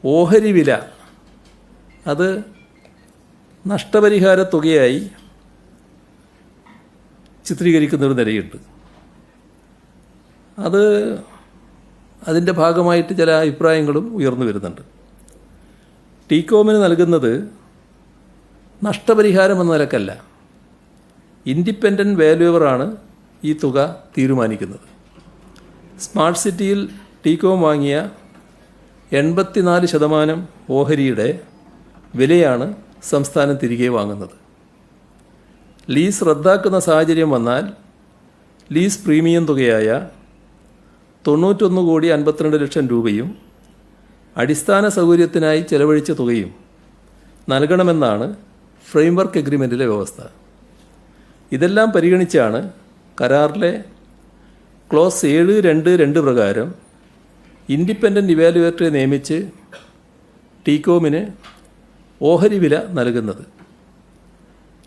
ഓഹരി വില അത് നഷ്ടപരിഹാര തുകയായി ചിത്രീകരിക്കുന്നൊരു നിലയുണ്ട്. അതിൻ്റെ ഭാഗമായിട്ട് ചില അഭിപ്രായങ്ങളും ഉയർന്നു വരുന്നുണ്ട്. ടീകോമിന് നൽകുന്നത് നഷ്ടപരിഹാരം എന്ന നിലക്കല്ല, ഇൻഡിപെൻഡൻറ്റ് വാല്യുവറാണ് ഈ തുക തീരുമാനിക്കുന്നത്. സ്മാർട്ട് സിറ്റിയിൽ ടീകോം വാങ്ങിയ 84% ഓഹരിയുടെ വിലയാണ് സംസ്ഥാനം തിരികെ വാങ്ങുന്നത്. ലീസ് റദ്ദാക്കുന്ന സാഹചര്യം വന്നാൽ ലീസ് പ്രീമിയം തുകയായ 91,52,00,000 രൂപയും അടിസ്ഥാന സൗകര്യത്തിനായി ചെലവഴിച്ച തുകയും നൽകണമെന്നാണ് ഫ്രെയിംവർക്ക് എഗ്രിമെൻറ്റിലെ വ്യവസ്ഥ. ഇതെല്ലാം പരിഗണിച്ചാണ് കരാറിലെ ക്ലോസ് 7.2.2 പ്രകാരം ഇൻഡിപെൻഡൻറ്റ് ഇവാലുവേറ്ററെ നിയമിച്ച് ടീകോമിന് ഓഹരി വില നൽകുന്നത്.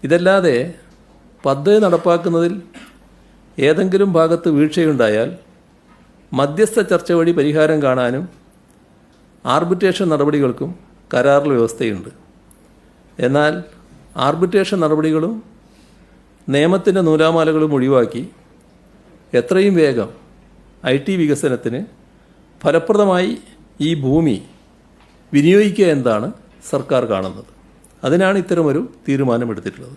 ഇതല്ലാതെ പദ്ധതി നടപ്പാക്കുന്നതിൽ ഏതെങ്കിലും ഭാഗത്ത് വീഴ്ചയുണ്ടായാൽ മധ്യസ്ഥ ചർച്ച വഴി പരിഹാരം കാണാനും ആർബിട്രേഷൻ നടപടികൾക്കും കരാറിൽ വ്യവസ്ഥയുണ്ട്. എന്നാൽ ആർബിട്രേഷൻ നടപടികളും നിയമത്തിൻ്റെ നൂലാമാലകളും ഒഴിവാക്കി എത്രയും വേഗം IT വികസനത്തിന് ഫലപ്രദമായി ഈ ഭൂമി വിനിയോഗിക്കുക എന്നതാണ് സർക്കാർ കാണുന്നത്. അതിനാണ് ഇത്തരമൊരു തീരുമാനമെടുത്തിട്ടുള്ളത്.